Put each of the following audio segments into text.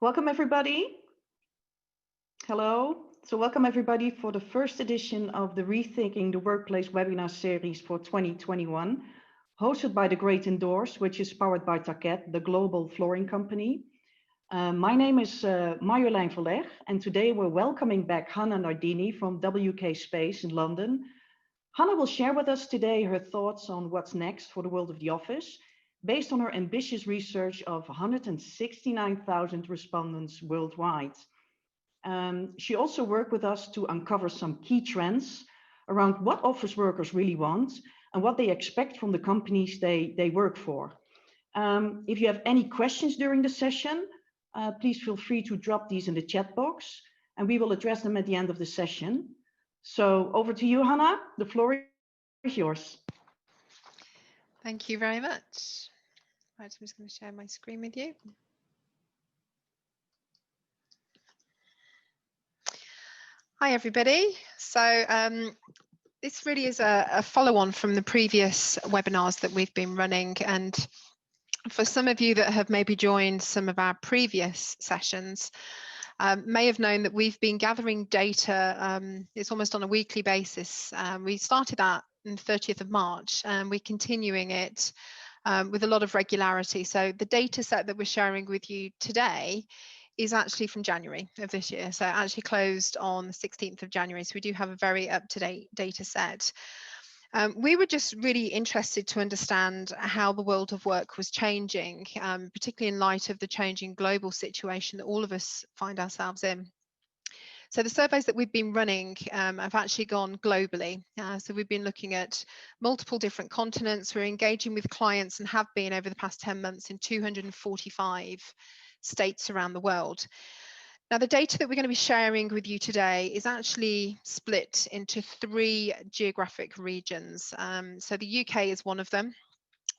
Welcome everybody. Hello. So welcome everybody for the first edition of the Rethinking the Workplace webinar series for 2021, hosted by the Great Indoors, which is powered by Taquet, the global flooring company. My name is Marjolein Verleg, and today we're welcoming back Hannah Nardini from WK Space in London. Hannah will share with us today her thoughts on what's next for the world of the office, based on her ambitious research of 169,000 respondents worldwide. She also worked with us to uncover some key trends around what office workers really want and what they expect from the companies they work for. If you have any questions during the session, please feel free to drop these in the chat box and we will address them at the end of the session. So over to you, Hannah. The floor is yours. Thank you very much. Right, I'm just going to share my screen with you. Hi, everybody. So this really is a follow-on from the previous webinars that we've been running. And for some of you that have maybe joined some of our previous sessions, may have known that we've been gathering data. It's almost on a weekly basis. We started that on the 30th of March, and we're continuing it with a lot of regularity. So the data set that we're sharing with you today is actually from January of this year. So it actually closed on the 16th of January. So we do have a very up-to-date data set. We were just really interested to understand how the world of work was changing, particularly in light of the changing global situation that all of us find ourselves in. So the surveys that we've been running have actually gone globally. So we've been looking at multiple different continents. We're engaging with clients and have been over the past 10 months in 245 states around the world. Now, the data that we're going to be sharing with you today is actually split into 3 geographic regions. So the UK is one of them,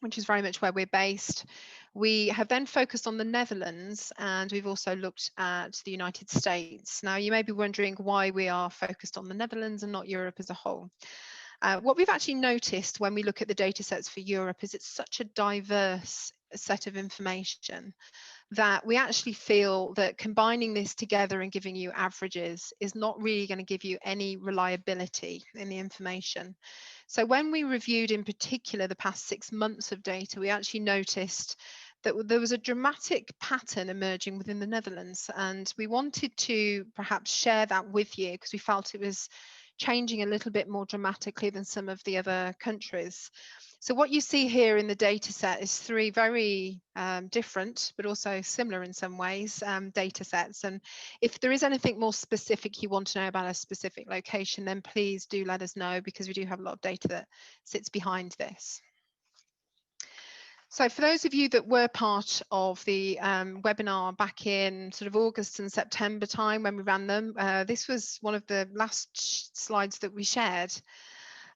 which is very much where we're based. We have then focused on the Netherlands, and we've also looked at the United States. Now, you may be wondering why we are focused on the Netherlands and not Europe as a whole. What we've actually noticed when we look at the data sets for Europe is it's such a diverse set of information that we actually feel that combining this together and giving you averages is not really going to give you any reliability in the information. So when we reviewed in particular the past 6 months of data, we actually noticed that there was a dramatic pattern emerging within the Netherlands, and we wanted to perhaps share that with you because we felt it was changing a little bit more dramatically than some of the other countries. So what you see here in the data set is 3 very different, but also similar in some ways, data sets. And if there is anything more specific you want to know about a specific location, then please do let us know, because we do have a lot of data that sits behind this. So for those of you that were part of the webinar back in sort of August and September time when we ran them, this was one of the last slides that we shared.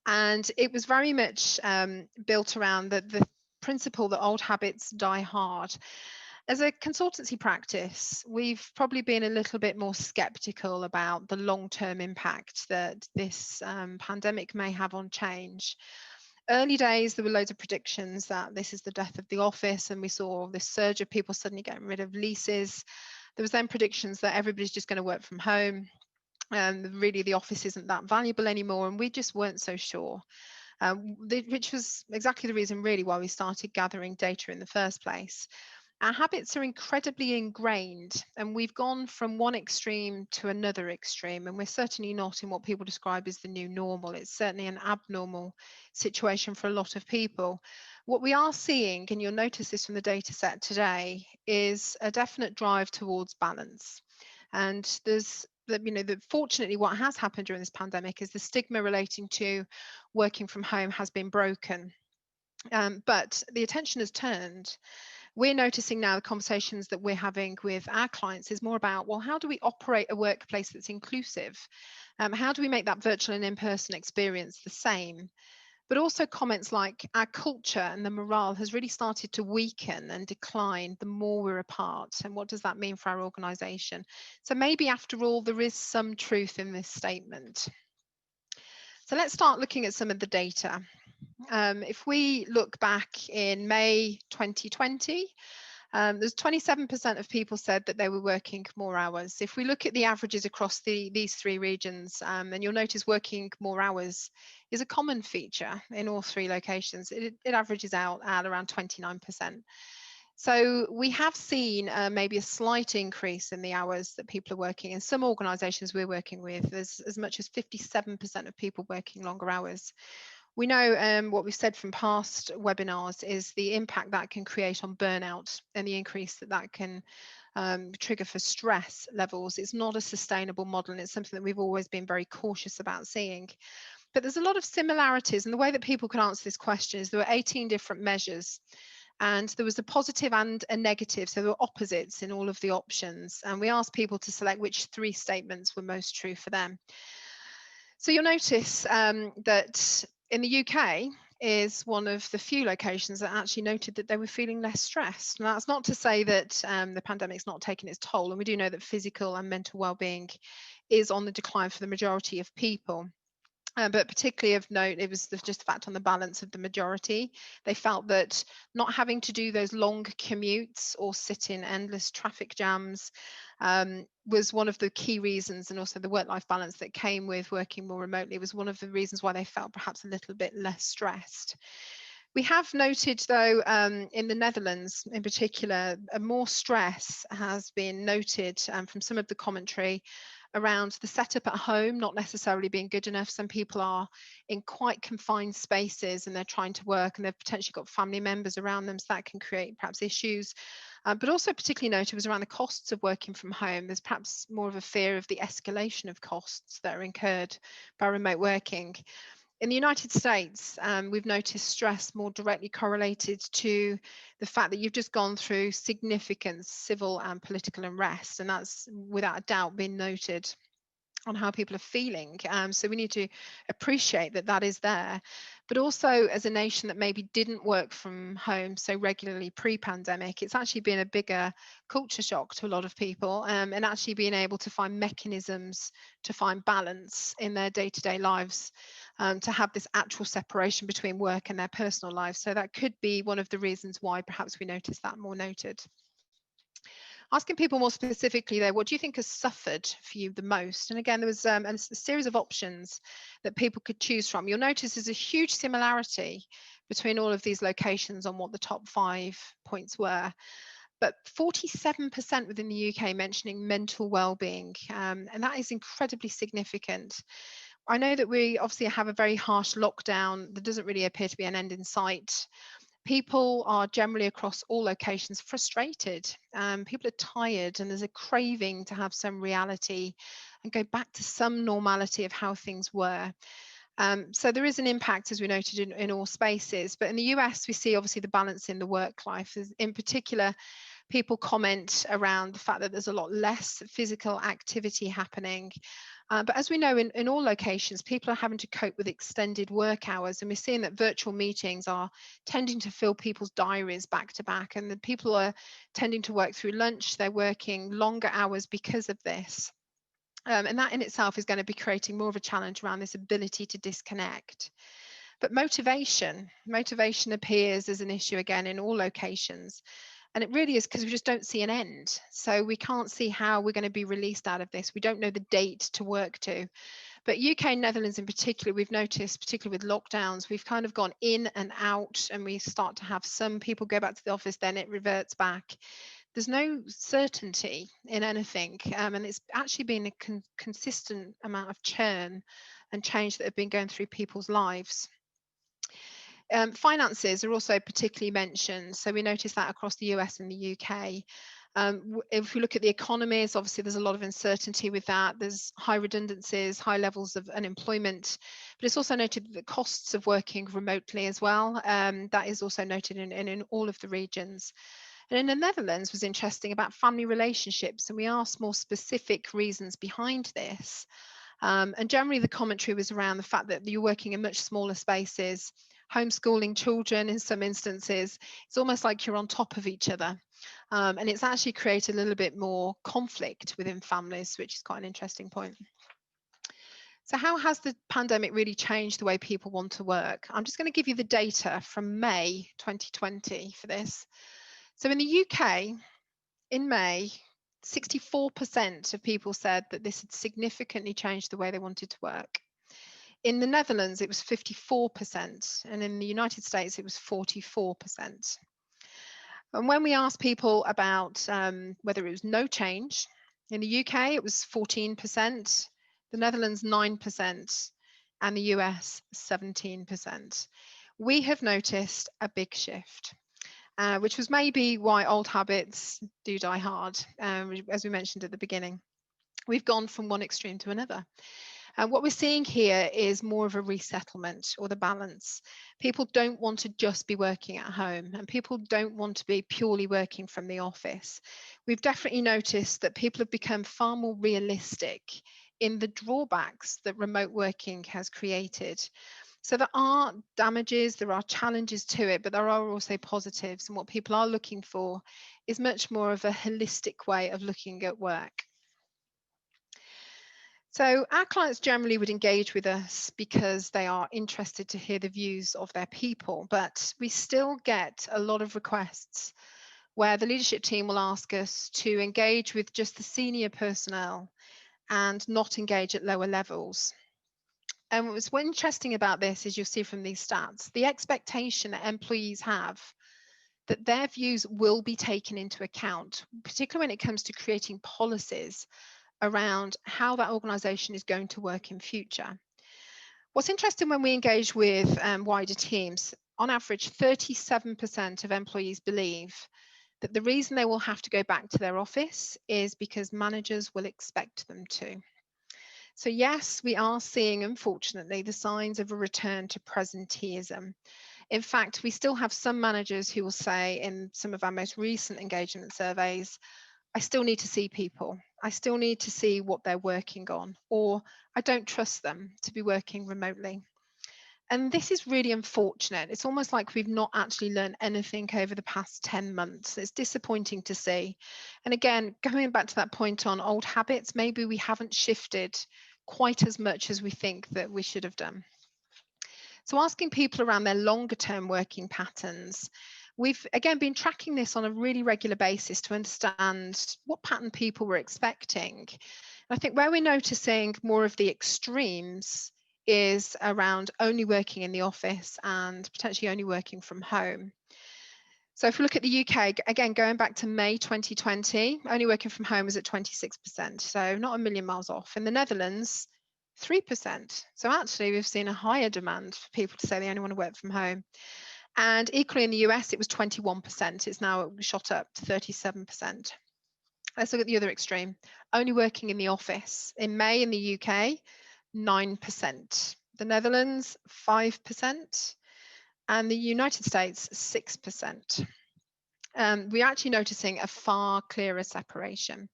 And it was very much built around the principle that old habits die hard. As a consultancy practice, we've probably been a little bit more skeptical about the long-term impact that this pandemic may have on change. Early days, there were loads of predictions that this is the death of the office, and we saw this surge of people suddenly getting rid of leases. There was then predictions that everybody's just going to work from home, and really the office isn't that valuable anymore, and we just weren't so sure, which was exactly the reason really why we started gathering data in the first place. Our habits are incredibly ingrained, and we've gone from one extreme to another extreme, and we're certainly not in what people describe as the new normal. It's certainly an abnormal situation for a lot of people. What we are seeing, and you'll notice this from the data set today, is a definite drive towards balance. And there's fortunately what has happened during this pandemic is the stigma relating to working from home has been broken. But the attention has turned. We're noticing now the conversations that we're having with our clients is more about, well, how do we operate a workplace that's inclusive? How do we make that virtual and in-person experience the same? But also comments like our culture and the morale has really started to weaken and decline the more we're apart. And what does that mean for our organisation? So maybe after all, there is some truth in this statement. So let's start looking at some of the data. If we look back in May 2020, There's 27% of people said that they were working more hours. If we look at the averages across these three regions, then you'll notice working more hours is a common feature in all three locations. It averages out at around 29%. So we have seen maybe a slight increase in the hours that people are working. In some organisations we're working with, there's as much as 57% of people working longer hours. We know what we've said from past webinars is the impact that can create on burnout and the increase that can trigger for stress levels. It's not a sustainable model, and it's something that we've always been very cautious about seeing. But there's a lot of similarities, and the way that people can answer this question is there were 18 different measures, and there was a positive and a negative, so there were opposites in all of the options, and we asked people to select which three statements were most true for them. So you'll notice that in the UK is one of the few locations that actually noted that they were feeling less stressed. Now, that's not to say that the pandemic's not taking its toll, and we do know that physical and mental well-being is on the decline for the majority of people. But particularly of note, it was just the fact on the balance of the majority. They felt that not having to do those long commutes or sit in endless traffic jams was one of the key reasons, and also the work-life balance that came with working more remotely was one of the reasons why they felt perhaps a little bit less stressed. We have noted, though, in the Netherlands in particular, more stress has been noted from some of the commentary around the setup at home not necessarily being good enough. Some people are in quite confined spaces and they're trying to work, and they've potentially got family members around them, so that can create perhaps issues. But also particularly noted was around the costs of working from home. There's perhaps more of a fear of the escalation of costs that are incurred by remote working. In the United States, we've noticed stress more directly correlated to the fact that you've just gone through significant civil and political unrest, and that's without a doubt been noted on how people are feeling. So we need to appreciate that that is there. But also, as a nation that maybe didn't work from home so regularly pre-pandemic, it's actually been a bigger culture shock to a lot of people, and actually being able to find mechanisms to find balance in their day-to-day lives, to have this actual separation between work and their personal lives. So that could be one of the reasons why perhaps we notice that more noted. Asking people more specifically there, what do you think has suffered for you the most? And again, there was a series of options that people could choose from. You'll notice there's a huge similarity between all of these locations on what the top 5 points were. But 47% within the UK mentioning mental well-being, and that is incredibly significant. I know that we obviously have a very harsh lockdown. There doesn't really appear to be an end in sight. People are generally across all locations frustrated. People are tired, and there's a craving to have some reality and go back to some normality of how things were. So there is an impact, as we noted, in all spaces. But in the US, we see obviously the balance in the work life. In particular, people comment around the fact that there's a lot less physical activity happening. But as we know, in all locations, people are having to cope with extended work hours, and we're seeing that virtual meetings are tending to fill people's diaries back to back, and the people are tending to work through lunch. They're working longer hours because of this. And that in itself is going to be creating more of a challenge around this ability to disconnect. But motivation appears as an issue again in all locations. And it really is because we just don't see an end. So we can't see how we're going to be released out of this. We don't know the date to work to. But UK and Netherlands in particular, we've noticed, particularly with lockdowns, we've kind of gone in and out, and we start to have some people go back to the office, then it reverts back. There's no certainty in anything. And it's actually been a consistent amount of churn and change that have been going through people's lives. Finances are also particularly mentioned. So we notice that across the US and the UK. If we look at the economies, obviously there's a lot of uncertainty with that. There's high redundancies, high levels of unemployment, but it's also noted that the costs of working remotely as well. That is also noted in all of the regions. And in the Netherlands was interesting about family relationships, and we asked more specific reasons behind this. And generally the commentary was around the fact that you're working in much smaller spaces, homeschooling children in some instances. It's almost like you're on top of each other. And it's actually created a little bit more conflict within families, which is quite an interesting point. So how has the pandemic really changed the way people want to work? I'm just going to give you the data from May 2020 for this. So in the UK, in May, 64% of people said that this had significantly changed the way they wanted to work. In the Netherlands, it was 54%, and in the United States, it was 44%. And when we asked people about whether it was no change, in the UK, it was 14%, the Netherlands, 9%, and the US, 17%. We have noticed a big shift. Which was maybe why old habits do die hard, as we mentioned at the beginning. We've gone from one extreme to another. And what we're seeing here is more of a resettlement or the balance. People don't want to just be working at home, and people don't want to be purely working from the office. We've definitely noticed that people have become far more realistic in the drawbacks that remote working has created. So there are damages, there are challenges to it, but there are also positives. And what people are looking for is much more of a holistic way of looking at work. So our clients generally would engage with us because they are interested to hear the views of their people, but we still get a lot of requests where the leadership team will ask us to engage with just the senior personnel and not engage at lower levels. And what's interesting about this is you'll see from these stats, the expectation that employees have that their views will be taken into account, particularly when it comes to creating policies around how that organisation is going to work in future. What's interesting when we engage with wider teams, on average, 37% of employees believe that the reason they will have to go back to their office is because managers will expect them to. So yes, we are seeing, unfortunately, the signs of a return to presenteeism. In fact, we still have some managers who will say in some of our most recent engagement surveys, I still need to see people. I still need to see what they're working on, or I don't trust them to be working remotely. And this is really unfortunate. It's almost like we've not actually learned anything over the past 10 months. It's disappointing to see. And again, going back to that point on old habits, maybe we haven't shifted quite as much as we think that we should have done. So asking people around their longer term working patterns, we've again been tracking this on a really regular basis to understand what pattern people were expecting. And I think where we're noticing more of the extremes is around only working in the office and potentially only working from home. So if we look at the UK, again, going back to May 2020, only working from home was at 26%, so not a million miles off. In the Netherlands, 3%. So actually, we've seen a higher demand for people to say they only want to work from home. And equally in the US, it was 21%. It's now shot up to 37%. Let's look at the other extreme. Only working in the office. In May in the UK, 9%. The Netherlands, 5%. And the United States, 6%. We're actually noticing a far clearer separation.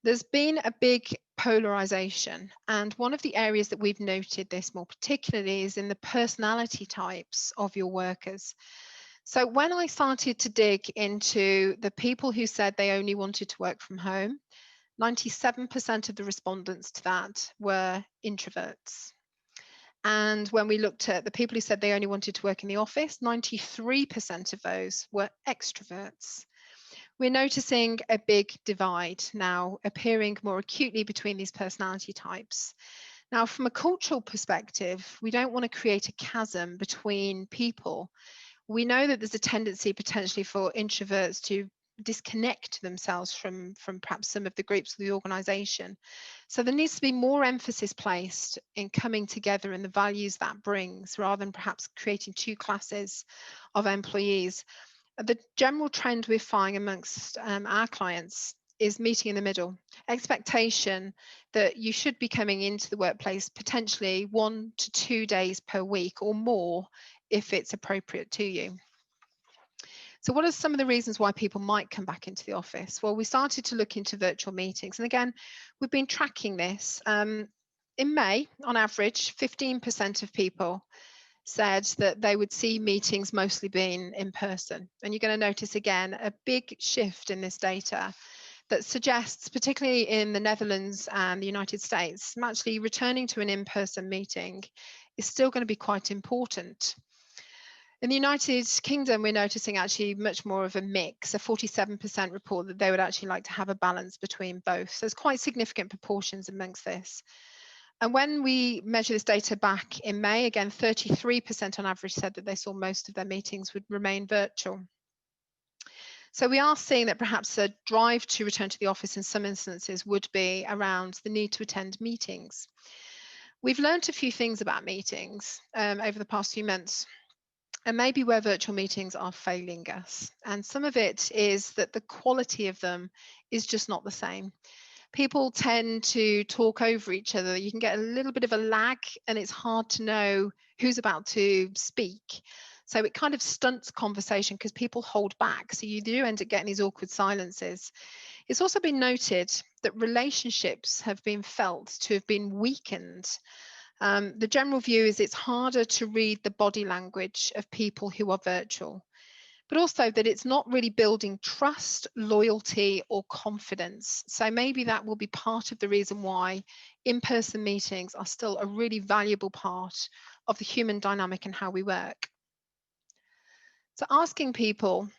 There's been a big polarization, and one of the areas that we've noted this more particularly is in the personality types of your workers. So when I started to dig into the people who said they only wanted to work from home, 97% of the respondents to that were introverts. And when we looked at the people who said they only wanted to work in the office, 93% of those were extroverts. We're noticing a big divide now appearing more acutely between these personality types. Now, from a cultural perspective, we don't want to create a chasm between people. We know that there's a tendency potentially for introverts to disconnect themselves from perhaps some of the groups of the organization. So there needs to be more emphasis placed in coming together and the values that brings, rather than perhaps creating two classes of employees. The general trend we're finding amongst our clients is meeting in the middle. Expectation that you should be coming into the workplace potentially 1 to 2 days per week or more if it's appropriate to you. So what are some of the reasons why people might come back into the office? Well, we started to look into virtual meetings. And again, we've been tracking this. In May, on average, 15% of people said that they would see meetings mostly being in person. And you're going to notice again a big shift in this data that suggests, particularly in the Netherlands and the United States, actually returning to an in-person meeting is still going to be quite important. In the United Kingdom, we're noticing actually much more of a mix. A 47% report that they would actually like to have a balance between both. So there's quite significant proportions amongst this. And when we measure this data back in May, again, 33% on average said that they saw most of their meetings would remain virtual. So we are seeing that perhaps a drive to return to the office in some instances would be around the need to attend meetings. We've learned a few things about meetings over the past few months, and maybe where virtual meetings are failing us. And some of it is that the quality of them is just not the same. People tend to talk over each other. You can get a little bit of a lag, and it's hard to know who's about to speak. So it kind of stunts conversation because people hold back. So you do end up getting these awkward silences. It's also been noted that relationships have been felt to have been weakened. The general view is it's harder to read the body language of people who are virtual, but also that it's not really building trust, loyalty, or confidence. So maybe that will be part of the reason why in-person meetings are still a really valuable part of the human dynamic and how we work. So asking people,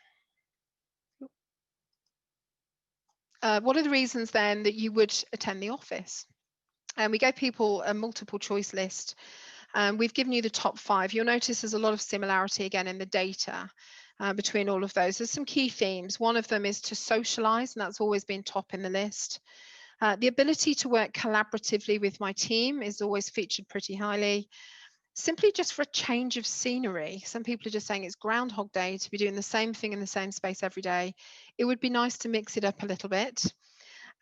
what are the reasons then that you would attend the office? And we gave people a multiple choice list. We've given you the top 5. You'll notice there's a lot of similarity again in the data between all of those. There's some key themes. One of them is to socialize, and that's always been top in the list. The ability to work collaboratively with my team is always featured pretty highly. Simply just for a change of scenery. Some people are just saying it's Groundhog Day to be doing the same thing in the same space every day. It would be nice to mix it up a little bit.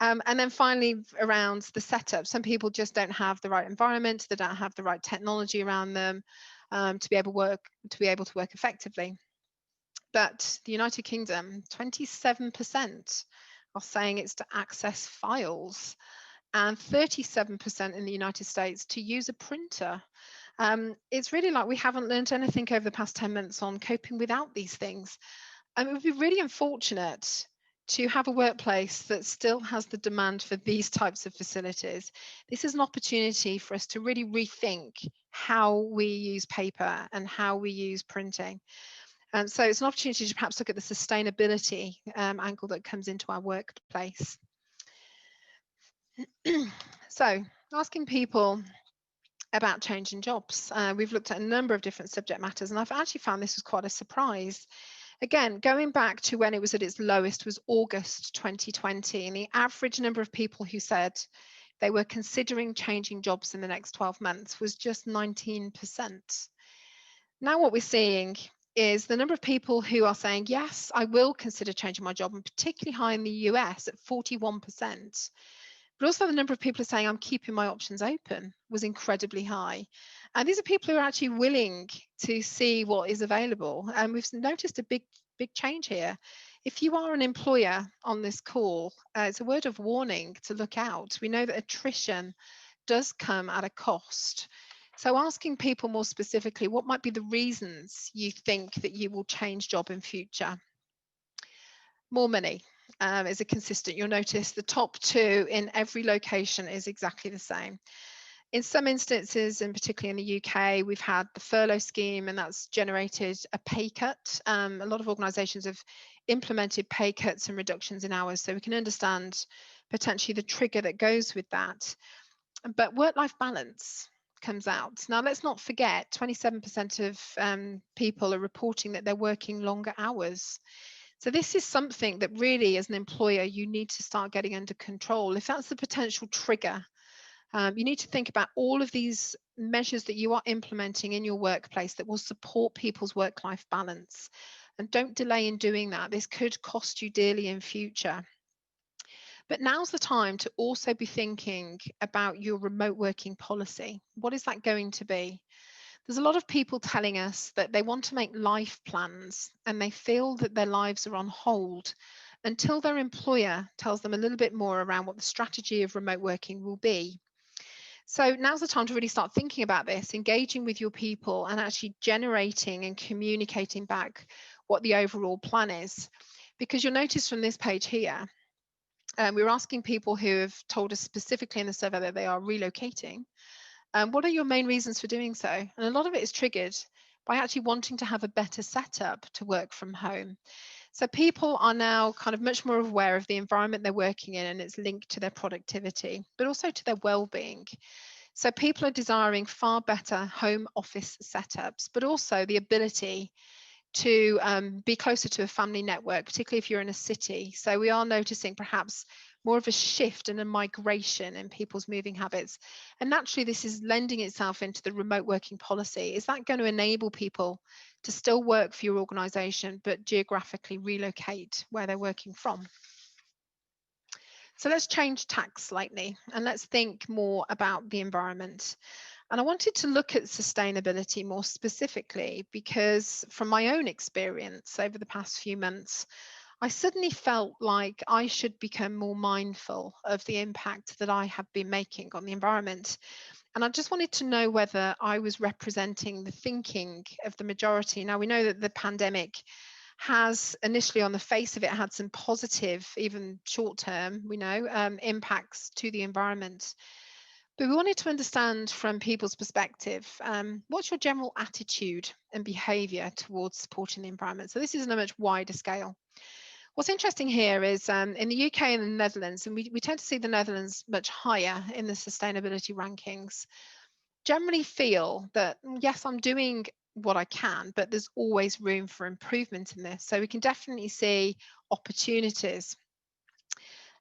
And then finally, around the setup, some people just don't have the right environment, they don't have the right technology around them to be able to work effectively. But the United Kingdom, 27% are saying it's to access files, and 37% in the United States to use a printer. It's really like we haven't learned anything over the past 10 months on coping without these things. And it would be really unfortunate to have a workplace that still has the demand for these types of facilities. This is an opportunity for us to really rethink how we use paper and how we use printing. And so it's an opportunity to perhaps look at the sustainability angle that comes into our workplace. So asking people about changing jobs. We've looked at a number of different subject matters, and I've actually found this was quite a surprise. Again, going back to when it was at its lowest was August 2020, and the average number of people who said they were considering changing jobs in the next 12 months was just 19%. Now what we're seeing is the number of people who are saying, yes, I will consider changing my job, and particularly high in the US at 41%. But also the number of people who are saying I'm keeping my options open was incredibly high. And these are people who are actually willing to see what is available. And we've noticed a big change here. If you are an employer on this call, it's a word of warning to look out. We know that attrition does come at a cost. So asking people more specifically, what might be the reasons you think that you will change job in future? More money. Is a consistent. You'll notice the top 2 in every location is exactly the same. In some instances, and particularly in the UK, we've had the furlough scheme, and that's generated a pay cut. A lot of organisations have implemented pay cuts and reductions in hours, so we can understand potentially the trigger that goes with that. But work-life balance comes out. Now, let's not forget, 27% of people are reporting that they're working longer hours. So this is something that really, as an employer, you need to start getting under control. If that's the potential trigger, you need to think about all of these measures that you are implementing in your workplace that will support people's work-life balance. And don't delay in doing that. This could cost you dearly in future. But now's the time to also be thinking about your remote working policy. What is that going to be? There's a lot of people telling us that they want to make life plans and they feel that their lives are on hold until their employer tells them a little bit more around what the strategy of remote working will be. So now's the time to really start thinking about this, engaging with your people and actually generating and communicating back what the overall plan is. Because you'll notice from this page here, we're asking people who have told us specifically in the survey that they are relocating. What are your main reasons for doing so? And a lot of it is triggered by actually wanting to have a better setup to work from home. So people are now kind of much more aware of the environment they're working in, and it's linked to their productivity, but also to their well-being. So people are desiring far better home office setups, but also the ability to be closer to a family network, particularly if you're in a city. So we are noticing perhaps more of a shift and a migration in people's moving habits. And naturally, this is lending itself into the remote working policy. Is that going to enable people to still work for your organization, but geographically relocate where they're working from? So let's change tack slightly and let's think more about the environment. And I wanted to look at sustainability more specifically because from my own experience over the past few months, I suddenly felt like I should become more mindful of the impact that I have been making on the environment. And I just wanted to know whether I was representing the thinking of the majority. Now, we know that the pandemic has initially on the face of it had some positive, even short term, we know, impacts to the environment. But we wanted to understand from people's perspective, what's your general attitude and behaviour towards supporting the environment? So this is on a much wider scale. What's interesting here is in the UK and the Netherlands, and we tend to see the Netherlands much higher in the sustainability rankings, generally feel that, yes, I'm doing what I can, but there's always room for improvement in this. So we can definitely see opportunities.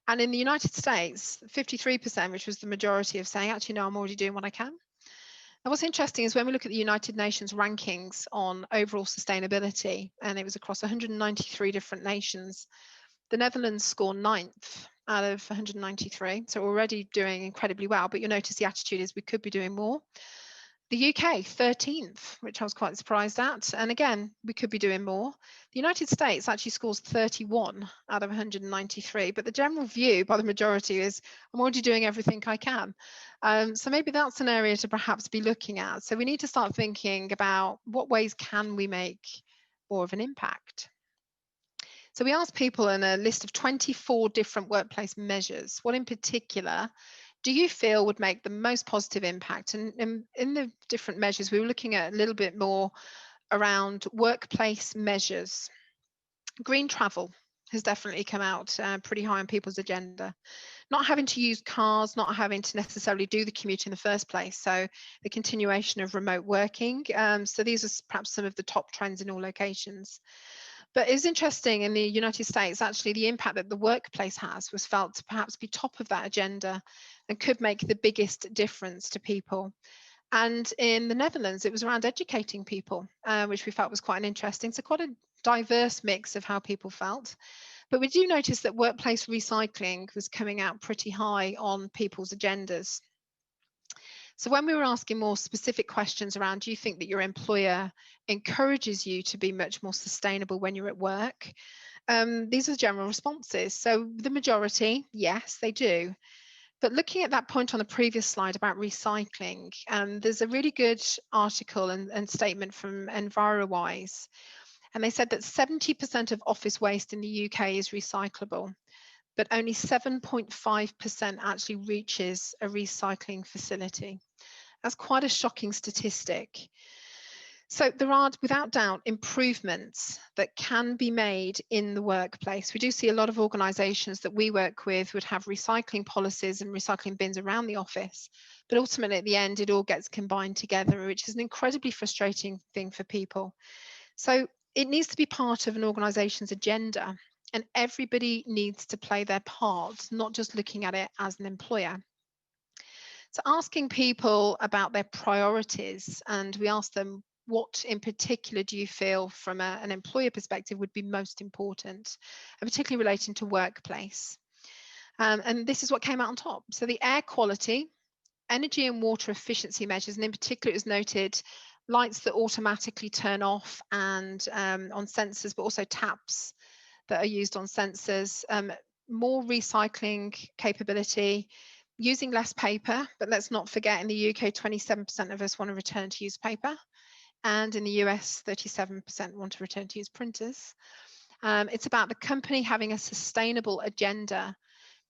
And in the United States, 53%, which was the majority of saying, actually, no, I'm already doing what I can. And what's interesting is when we look at the United Nations rankings on overall sustainability, and it was across 193 different nations, the Netherlands score 9th out of 193. So already doing incredibly well, but you'll notice the attitude is we could be doing more. The UK, 13th, which I was quite surprised at. And again, we could be doing more. The United States actually scores 31 out of 193. But the general view by the majority is I'm already doing everything I can. So maybe that's an area to perhaps be looking at. So we need to start thinking about what ways can we make more of an impact. So we asked people in a list of 24 different workplace measures, what in particular do you feel would make the most positive impact? And in the different measures, we were looking at a little bit more around workplace measures. Green travel has definitely come out pretty high on people's agenda. Not having to use cars, not having to necessarily do the commute in the first place. So the continuation of remote working. So these are perhaps some of the top trends in all locations. But it's interesting in the United States, actually, the impact that the workplace has was felt to perhaps be top of that agenda and could make the biggest difference to people. And in the Netherlands, it was around educating people, which we felt was quite interesting. So quite a diverse mix of how people felt. But we do notice that workplace recycling was coming out pretty high on people's agendas. So when we were asking more specific questions around, do you think that your employer encourages you to be much more sustainable when you're at work? These are general responses. So the majority, yes, they do. But looking at that point on the previous slide about recycling, there's a really good article and statement from EnviroWise. And they said that 70% of office waste in the UK is recyclable, but only 7.5% actually reaches a recycling facility. That's quite a shocking statistic. So there are, without doubt, improvements that can be made in the workplace. We do see a lot of organisations that we work with would have recycling policies and recycling bins around the office, but ultimately at the end it all gets combined together, which is an incredibly frustrating thing for people. So it needs to be part of an organisation's agenda, and everybody needs to play their part, not just looking at it as an employer. So asking people about their priorities, and we asked them, what in particular do you feel from an employer perspective would be most important, and particularly relating to workplace? And this is what came out on top. So the air quality, energy and water efficiency measures, and in particular it was noted lights that automatically turn off and on sensors, but also taps that are used on sensors, more recycling capability, using less paper, but let's not forget in the UK, 27% of us want to return to use paper. And in the US, 37% want to return to use printers. It's about the company having a sustainable agenda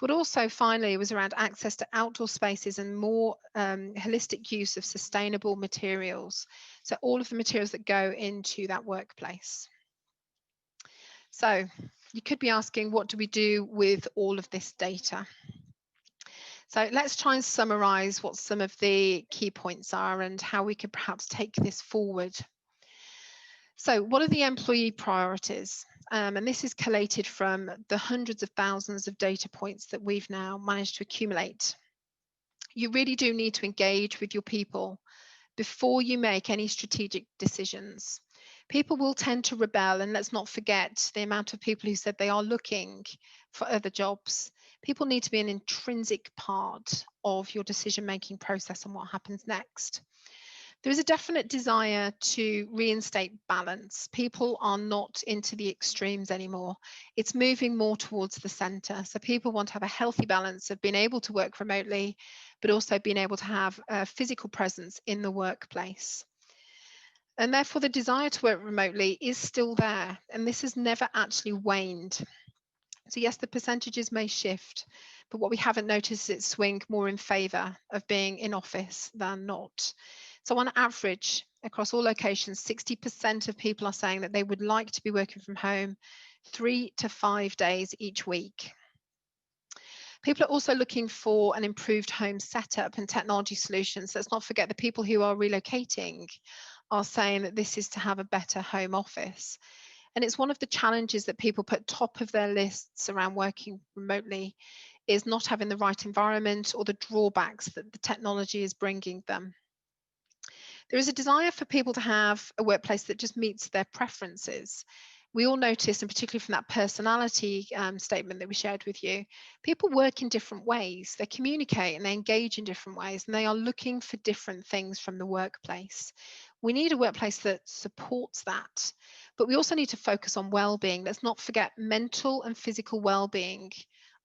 But also, finally, it was around access to outdoor spaces and more holistic use of sustainable materials. So all of the materials that go into that workplace. So you could be asking, what do we do with all of this data? So let's try and summarize what some of the key points are and how we could perhaps take this forward. So what are the employee priorities? And this is collated from the hundreds of thousands of data points that we've now managed to accumulate. You really do need to engage with your people before you make any strategic decisions. People will tend to rebel, and let's not forget the amount of people who said they are looking for other jobs. People need to be an intrinsic part of your decision-making process and what happens next. There is a definite desire to reinstate balance. People are not into the extremes anymore. It's moving more towards the center. So people want to have a healthy balance of being able to work remotely, but also being able to have a physical presence in the workplace. And therefore, the desire to work remotely is still there, and this has never actually waned. So yes, the percentages may shift, but what we haven't noticed is it swing more in favor of being in office than not. So on average, across all locations, 60% of people are saying that they would like to be working from home 3 to 5 days each week. People are also looking for an improved home setup and technology solutions. Let's not forget the people who are relocating are saying that this is to have a better home office. And it's one of the challenges that people put top of their lists around working remotely is not having the right environment or the drawbacks that the technology is bringing them. There is a desire for people to have a workplace that just meets their preferences. We all notice, and particularly from that personality statement that we shared with you, people work in different ways. They communicate and they engage in different ways, and they are looking for different things from the workplace. We need a workplace that supports that, but we also need to focus on well-being. Let's not forget mental and physical well-being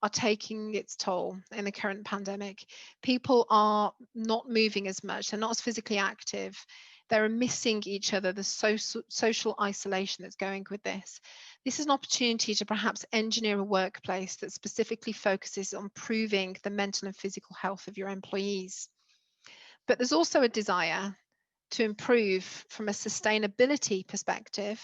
are taking its toll in the current pandemic. People are not moving as much, they're not as physically active, they're missing each other, the social isolation that's going with this. This is an opportunity to perhaps engineer a workplace that specifically focuses on improving the mental and physical health of your employees. But there's also a desire to improve from a sustainability perspective,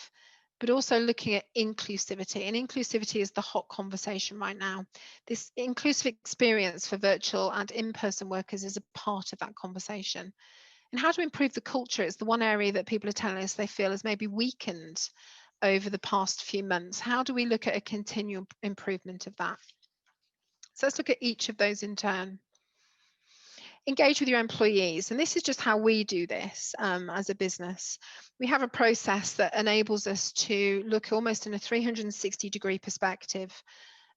but also looking at inclusivity. And inclusivity is the hot conversation right now. This inclusive experience for virtual and in-person workers is a part of that conversation. And how to improve the culture is the one area that people are telling us they feel has maybe weakened over the past few months. How do we look at a continual improvement of that? So let's look at each of those in turn. Engage with your employees, and this is just how we do this as a business. We have a process that enables us to look almost in a 360-degree perspective,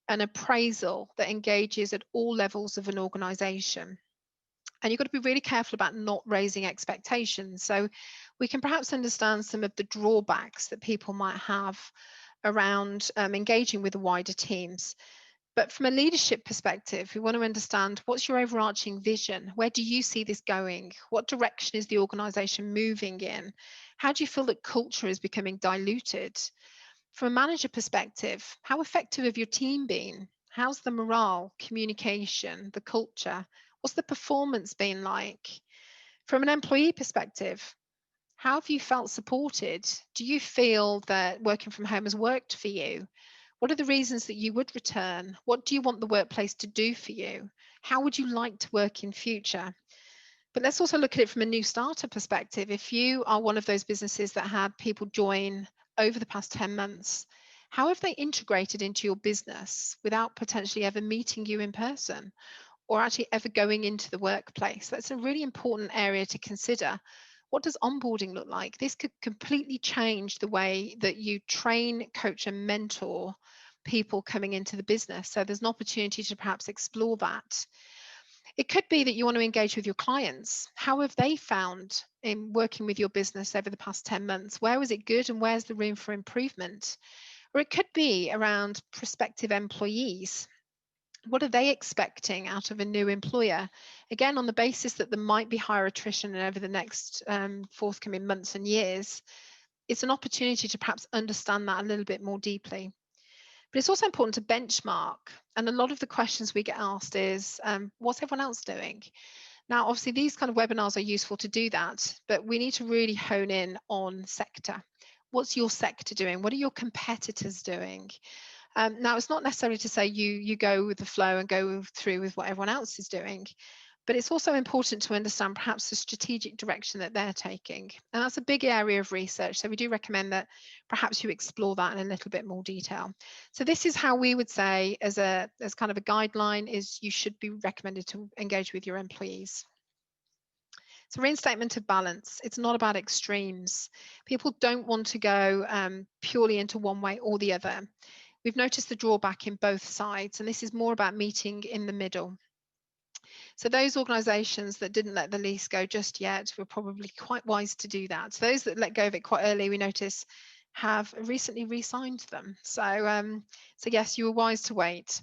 an appraisal that engages at all levels of an organization. And you've got to be really careful about not raising expectations. So we can perhaps understand some of the drawbacks that people might have around engaging with the wider teams. But from a leadership perspective, we want to understand, what's your overarching vision? Where do you see this going? What direction is the organization moving in? How do you feel that culture is becoming diluted? From a manager perspective, how effective have your team been? How's the morale, communication, the culture? What's the performance been like? From an employee perspective, how have you felt supported? Do you feel that working from home has worked for you? What are the reasons that you would return? What do you want the workplace to do for you? How would you like to work in future? But let's also look at it from a new starter perspective. If you are one of those businesses that had people join over the past 10 months, how have they integrated into your business without potentially ever meeting you in person or actually ever going into the workplace? That's a really important area to consider. What does onboarding look like? This could completely change the way that you train, coach, and mentor people coming into the business. So there's an opportunity to perhaps explore that. It could be that you want to engage with your clients. How have they found in working with your business over the past 10 months? Where was it good and where's the room for improvement? Or it could be around prospective employees. What are they expecting out of a new employer? Again, on the basis that there might be higher attrition over the next forthcoming months and years, it's an opportunity to perhaps understand that a little bit more deeply. But it's also important to benchmark. And a lot of the questions we get asked is, what's everyone else doing? Now, obviously, these kind of webinars are useful to do that, but we need to really hone in on sector. What's your sector doing? What are your competitors doing? Now, it's not necessarily to say you go with the flow and go through with what everyone else is doing, but it's also important to understand perhaps the strategic direction that they're taking. And that's a big area of research. So we do recommend that perhaps you explore that in a little bit more detail. So this is how we would say, as kind of a guideline, is you should be recommended to engage with your employees. So reinstatement of balance, it's not about extremes. People don't want to go purely into one way or the other. We've noticed the drawback in both sides, and this is more about meeting in the middle. So those organisations that didn't let the lease go just yet were probably quite wise to do that. So those that let go of it quite early, we notice, have recently re-signed them. So yes, you were wise to wait.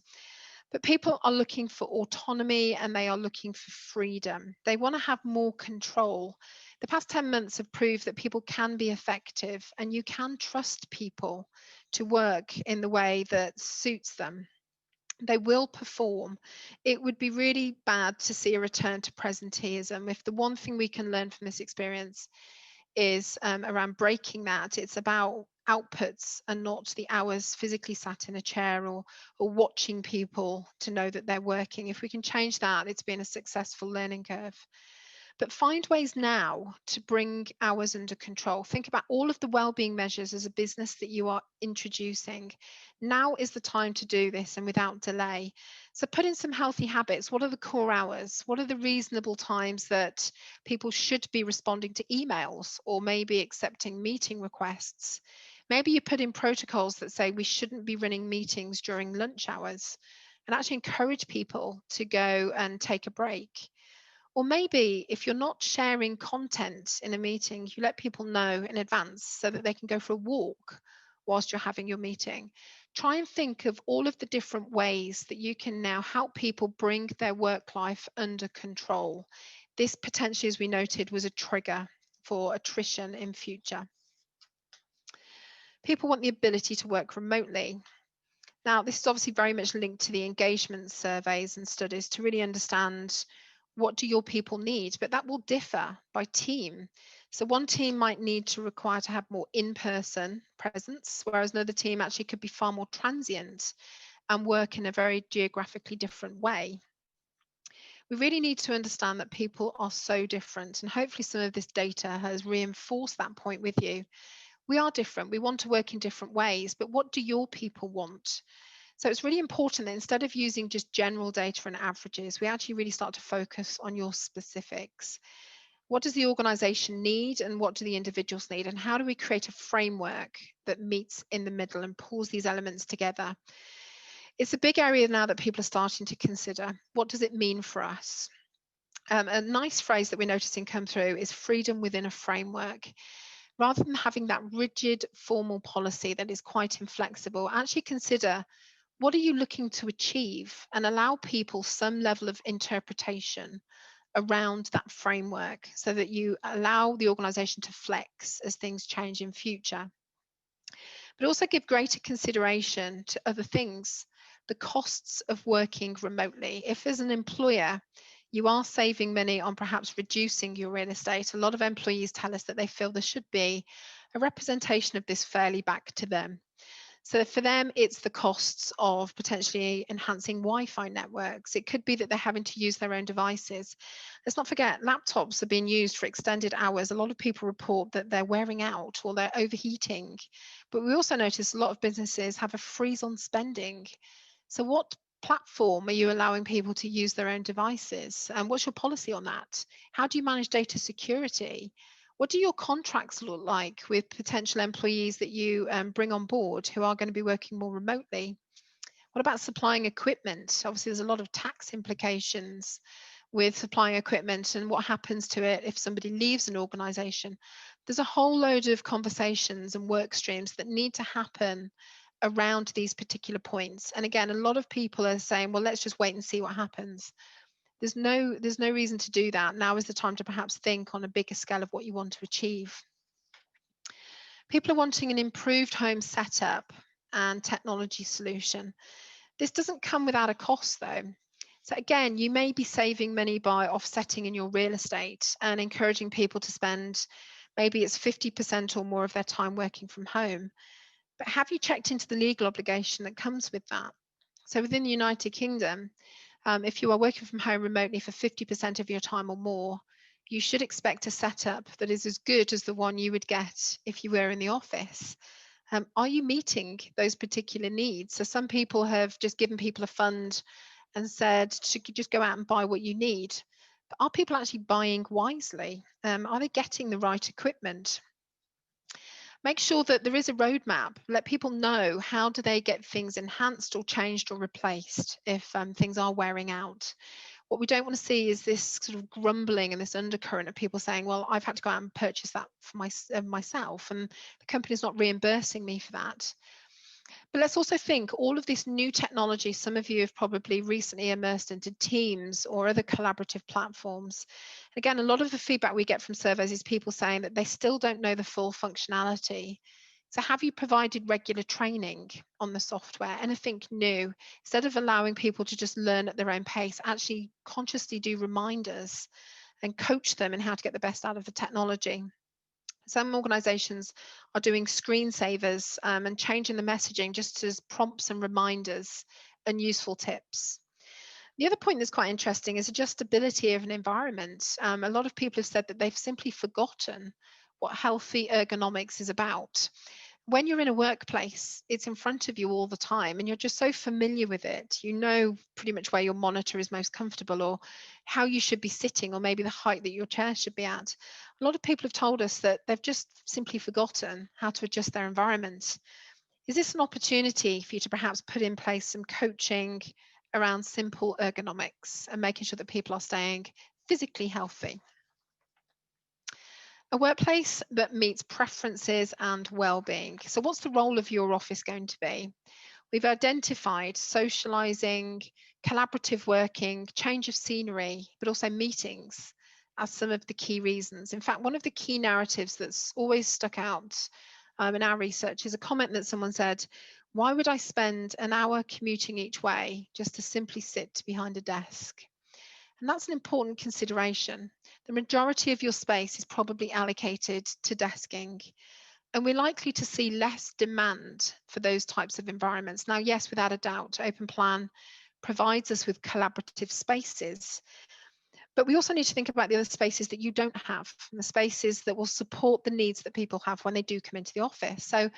But people are looking for autonomy and they are looking for freedom. They want to have more control. The past 10 months have proved that people can be effective and you can trust people to work in the way that suits them. They will perform. It would be really bad to see a return to presenteeism. If the one thing we can learn from this experience is around breaking that, it's about outputs and not the hours physically sat in a chair or watching people to know that they're working. If we can change that, it's been a successful learning curve. But find ways now to bring hours under control. Think about all of the wellbeing measures as a business that you are introducing. Now is the time to do this and without delay. So put in some healthy habits. What are the core hours? What are the reasonable times that people should be responding to emails or maybe accepting meeting requests? Maybe you put in protocols that say we shouldn't be running meetings during lunch hours and actually encourage people to go and take a break. Or maybe if you're not sharing content in a meeting, you let people know in advance so that they can go for a walk whilst you're having your meeting. Try and think of all of the different ways that you can now help people bring their work life under control. This potentially, as we noted, was a trigger for attrition in future. People want the ability to work remotely. Now, this is obviously very much linked to the engagement surveys and studies to really understand what do your people need, but that will differ by team. So one team might need to require to have more in-person presence, whereas another team actually could be far more transient and work in a very geographically different way. We really need to understand that people are so different, and hopefully some of this data has reinforced that point with you. We are different. We want to work in different ways, but what do your people want? So it's really important that instead of using just general data and averages, we actually really start to focus on your specifics. What does the organization need and what do the individuals need? And how do we create a framework that meets in the middle and pulls these elements together? It's a big area now that people are starting to consider. What does it mean for us? A nice phrase that we're noticing come through is freedom within a framework. Rather than having that rigid formal policy that is quite inflexible, actually consider what are you looking to achieve and allow people some level of interpretation around that framework so that you allow the organization to flex as things change in future. But also give greater consideration to other things, the costs of working remotely. If as an employer, you are saving money on perhaps reducing your real estate, a lot of employees tell us that they feel there should be a representation of this fairly back to them. So for them, it's the costs of potentially enhancing Wi-Fi networks. It could be that they're having to use their own devices. Let's not forget, laptops are being used for extended hours. A lot of people report that they're wearing out or they're overheating. But we also notice a lot of businesses have a freeze on spending. So what platform are you allowing people to use their own devices? And what's your policy on that? How do you manage data security? What do your contracts look like with potential employees that you bring on board who are going to be working more remotely? What about supplying equipment? Obviously, there's a lot of tax implications with supplying equipment and what happens to it if somebody leaves an organization. There's a whole load of conversations and work streams that need to happen around these particular points. And again, a lot of people are saying, well, let's just wait and see what happens. There's no reason to do that. Now is the time to perhaps think on a bigger scale of what you want to achieve. People are wanting an improved home setup. and technology solution. This doesn't come without a cost though. So again, you may be saving money by offsetting in your real estate and encouraging people to spend, maybe it's 50% or more of their time working from home. But have you checked into the legal obligation that comes with that? So within the United Kingdom, if you are working from home remotely for 50% of your time or more, you should expect a setup that is as good as the one you would get if you were in the office. Are you meeting those particular needs? So some people have just given people a fund and said to just go out and buy what you need. But are people actually buying wisely? Are they getting the right equipment? Make sure that there is a roadmap. Let people know how do they get things enhanced or changed or replaced if things are wearing out. What we don't want to see is this sort of grumbling and this undercurrent of people saying, well, I've had to go out and purchase that for myself, and the company's not reimbursing me for that. But let's also think all of this new technology, some of you have probably recently immersed into Teams or other collaborative platforms. Again, a lot of the feedback we get from surveys is people saying that they still don't know the full functionality. So have you provided regular training on the software, anything new? Instead of allowing people to just learn at their own pace, actually consciously do reminders and coach them in how to get the best out of the technology. Some organizations are doing screensavers and changing the messaging just as prompts and reminders and useful tips. The other point that's quite interesting is adjustability of an environment. A lot of people have said that they've simply forgotten what healthy ergonomics is about. When you're in a workplace, it's in front of you all the time and you're just so familiar with it. You know pretty much where your monitor is most comfortable or how you should be sitting or maybe the height that your chair should be at. A lot of people have told us that they've just simply forgotten how to adjust their environment. Is this an opportunity for you to perhaps put in place some coaching around simple ergonomics and making sure that people are staying physically healthy? A workplace that meets preferences and well-being. So what's the role of your office going to be? We've identified socializing, collaborative working, change of scenery, but also meetings as some of the key reasons. In fact, one of the key narratives that's always stuck out in our research is a comment that someone said, why would I spend an hour commuting each way just to simply sit behind a desk? And that's an important consideration. The majority of your space is probably allocated to desking, and we're likely to see less demand for those types of environments. Now, yes, without a doubt, Open Plan provides us with collaborative spaces, but we also need to think about the other spaces that you don't have, and the spaces that will support the needs that people have when they do come into the office. So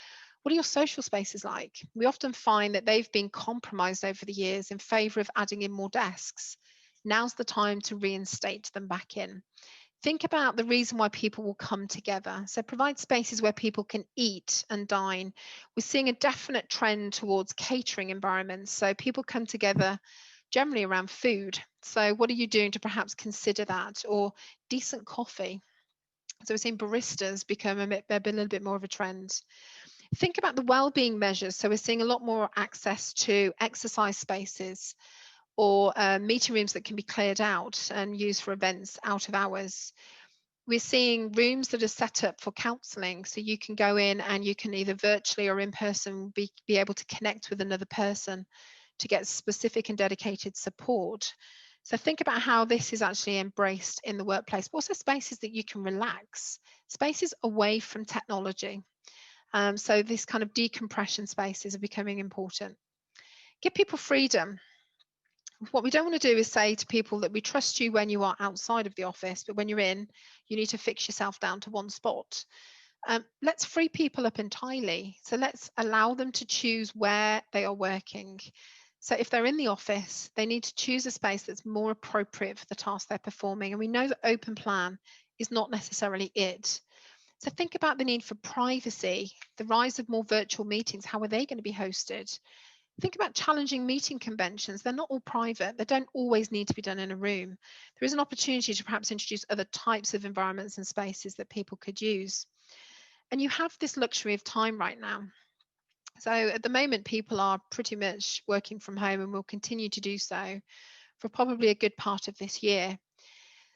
what are your social spaces like? We often find that they've been compromised over the years in favour of adding in more desks. Now's the time to reinstate them back in. Think about the reason why people will come together. So provide spaces where people can eat and dine. We're seeing a definite trend towards catering environments. So people come together generally around food. So what are you doing to perhaps consider that? Or decent coffee. So we're seeing baristas become a little bit more of a trend. Think about the well-being measures. So we're seeing a lot more access to exercise spaces or meeting rooms that can be cleared out and used for events out of hours. We're seeing rooms that are set up for counselling. So you can go in and you can either virtually or in person be able to connect with another person to get specific and dedicated support. So think about how this is actually embraced in the workplace, but also spaces that you can relax, spaces away from technology. So this kind of decompression spaces are becoming important. Give people freedom. What we don't want to do is say to people that we trust you when you are outside of the office, but when you're in, you need to fix yourself down to one spot. Let's free people up entirely. So let's allow them to choose where they are working. So if they're in the office, they need to choose a space that's more appropriate for the task they're performing. And we know that Open Plan is not necessarily it. So think about the need for privacy, the rise of more virtual meetings. How are they going to be hosted? Think about challenging meeting conventions. They're not all private. They don't always need to be done in a room. There is an opportunity to perhaps introduce other types of environments and spaces that people could use. And you have this luxury of time right now. So at the moment, people are pretty much working from home and will continue to do so for probably a good part of this year.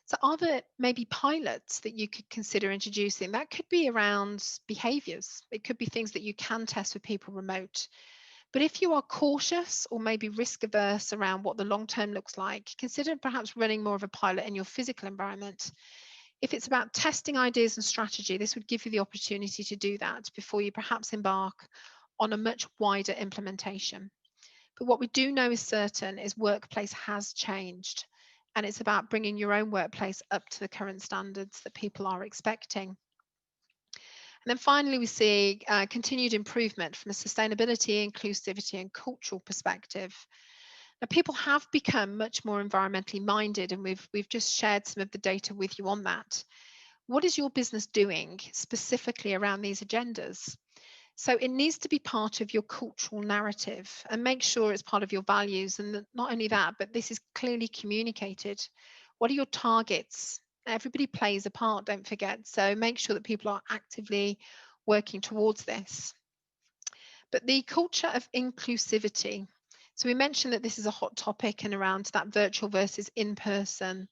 So are there maybe pilots that you could consider introducing? That could be around behaviors. It could be things that you can test with people remote. But if you are cautious or maybe risk averse around what the long term looks like, consider perhaps running more of a pilot in your physical environment. If it's about testing ideas and strategy, this would give you the opportunity to do that before you perhaps embark on a much wider implementation. But what we do know is certain is workplace has changed, and it's about bringing your own workplace up to the current standards that people are expecting. And then finally, we see continued improvement from a sustainability, inclusivity, and cultural perspective. Now, people have become much more environmentally minded, and we've just shared some of the data with you on that. What is your business doing specifically around these agendas? So it needs to be part of your cultural narrative, and make sure it's part of your values. And not only that, but this is clearly communicated. What are your targets? Everybody plays a part, don't forget. So make sure that people are actively working towards this. But the culture of inclusivity. So we mentioned that this is a hot topic and around that virtual versus in-person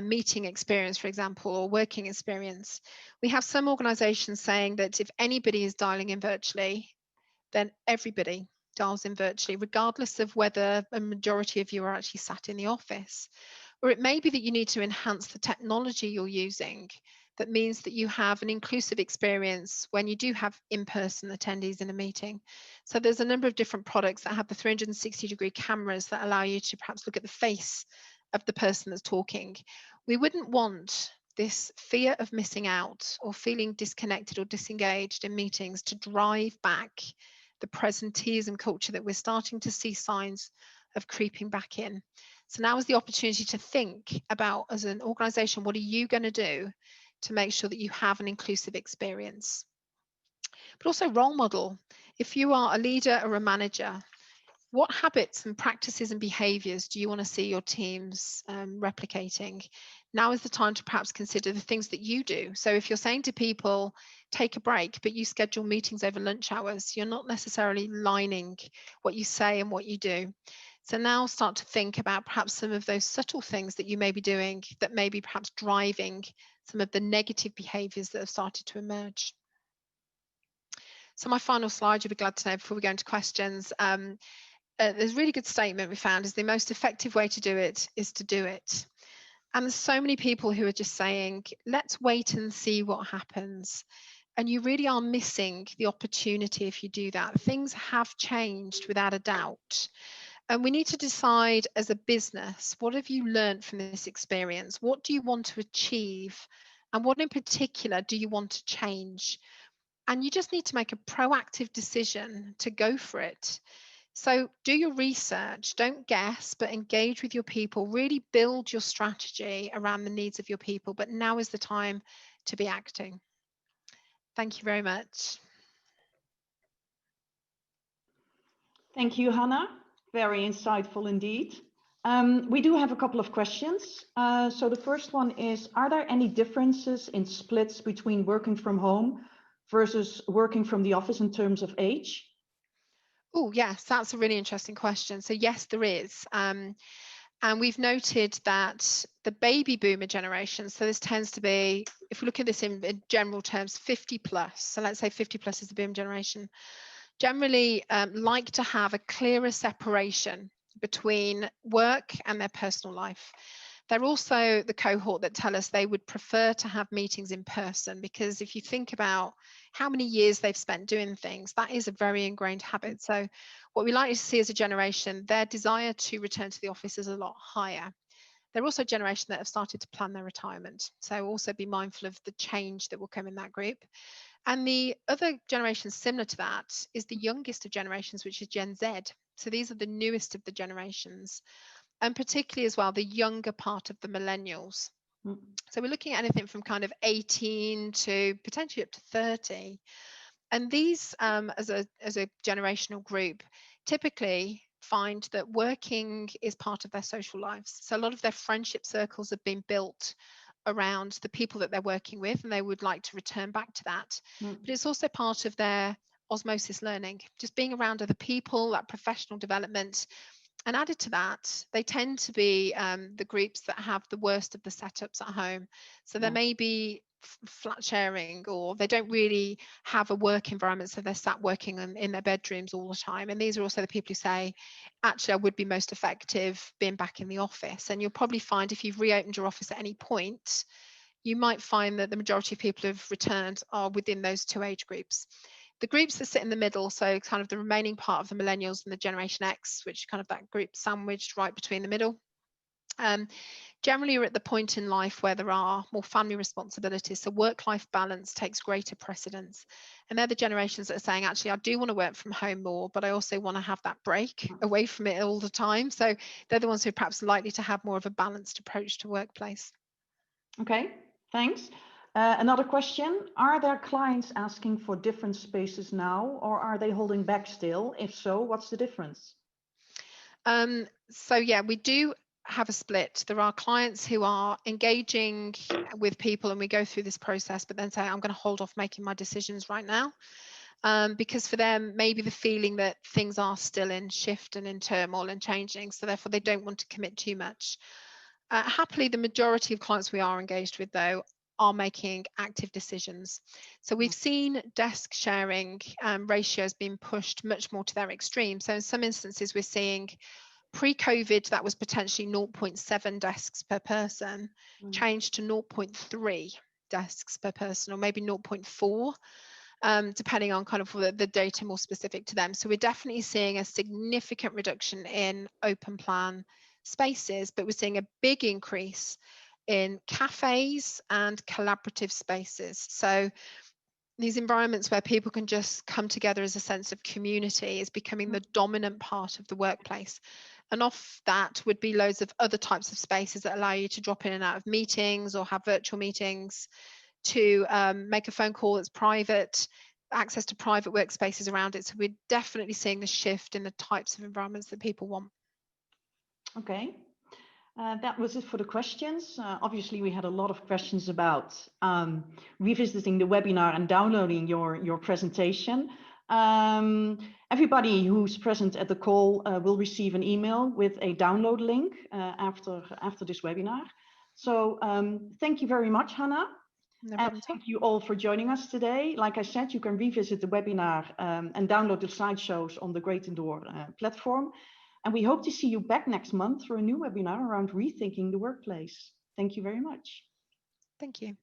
meeting experience, for example, or working experience. We have some organizations saying that if anybody is dialing in virtually, then everybody dials in virtually, regardless of whether a majority of you are actually sat in the office. Or it may be that you need to enhance the technology you're using. That means that you have an inclusive experience when you do have in-person attendees in a meeting. So there's a number of different products that have the 360-degree cameras that allow you to perhaps look at the face of the person that's talking. We wouldn't want this fear of missing out or feeling disconnected or disengaged in meetings to drive back the presenteeism culture that we're starting to see signs of creeping back in. So now is the opportunity to think about, as an organization, what are you going to do to make sure that you have an inclusive experience? But also role model. If you are a leader or a manager, what habits and practices and behaviors do you want to see your teams replicating? Now is the time to perhaps consider the things that you do. So if you're saying to people, take a break, but you schedule meetings over lunch hours, you're not necessarily lining what you say and what you do. So now start to think about perhaps some of those subtle things that you may be doing that may be perhaps driving some of the negative behaviors that have started to emerge. So my final slide, you'll be glad to know before we go into questions. There's a really good statement we found is the most effective way to do it is to do it. And there's so many people who are just saying, let's wait and see what happens. And you really are missing the opportunity if you do that. Things have changed without a doubt. And we need to decide as a business, what have you learned from this experience? What do you want to achieve? And what in particular do you want to change? And you just need to make a proactive decision to go for it. So do your research, don't guess, but engage with your people, really build your strategy around the needs of your people. But now is the time to be acting. Thank you very much. Thank you, Hannah. Very insightful indeed. We do have a couple of questions. So the first one is, are there any differences in splits between working from home versus working from the office in terms of age? Oh, yes, that's a really interesting question. So yes, there is. And we've noted that the baby boomer generation, so this tends to be, if we look at this in general terms, 50 plus, so let's say 50 plus is the boom generation, generally like to have a clearer separation between work and their personal life. They're also the cohort that tell us they would prefer to have meetings in person, because if you think about how many years they've spent doing things, that is a very ingrained habit. So what we like to see as a generation, their desire to return to the office is a lot higher. They're also a generation that have started to plan their retirement. So also be mindful of the change that will come in that group. And the other generation similar to that is the youngest of generations, which is Gen Z. So these are the newest of the generations, and particularly as well, the younger part of the millennials. So we're looking at anything from kind of 18 to potentially up to 30. And these, as a generational group, typically find that working is part of their social lives. So a lot of their friendship circles have been built around the people that they're working with, and they would like to return back to that. But it's also part of their osmosis learning, just being around other people, that professional development. And added to that, they tend to be the groups that have the worst of the setups at home. So there Yeah. may be flat sharing, or they don't really have a work environment, so they're sat working in their bedrooms all the time. And these are also the people who say, actually, I would be most effective being back in the office. And you'll probably find if you've reopened your office at any point, you might find that the majority of people who've returned are within those two age groups. The groups that sit in the middle, so kind of the remaining part of the millennials and the Generation X, which kind of that group sandwiched right between the middle, generally are at the point in life where there are more family responsibilities. So work-life balance takes greater precedence. And they're the generations that are saying, actually, I do want to work from home more, but I also want to have that break away from it all the time. So they're the ones who are perhaps likely to have more of a balanced approach to workplace. Okay, thanks. Another question, are there clients asking for different spaces now, or are they holding back still? If so, what's the difference? So yeah, we do have a split. There are clients who are engaging with people and we go through this process, but then say, I'm going to hold off making my decisions right now. Because for them, maybe the feeling that things are still in shift and in turmoil and changing, so therefore they don't want to commit too much. Happily, the majority of clients we are engaged with, though, are making active decisions. So we've seen desk sharing ratios being pushed much more to their extreme. So in some instances, we're seeing pre-COVID, that was potentially 0.7 desks per person, changed to 0.3 desks per person, or maybe 0.4. Depending on kind of the data more specific to them. So we're definitely seeing a significant reduction in open plan spaces, but we're seeing a big increase in cafes and collaborative spaces. So these environments where people can just come together as a sense of community is becoming the dominant part of the workplace. And off that would be loads of other types of spaces that allow you to drop in and out of meetings or have virtual meetings, to make a phone call that's private, access to private workspaces around it. So we're definitely seeing the shift in the types of environments that people want. Okay, that was it for the questions. Obviously, we had a lot of questions about revisiting the webinar and downloading your presentation. Everybody who's present at the call will receive an email with a download link after this webinar. So thank you very much, Hannah. No And problem at all. thank you all for joining us today. Like I said, you can revisit the webinar and download the slideshows on the Great Indoor platform. And we hope to see you back next month for a new webinar around rethinking the workplace. Thank you very much. Thank you.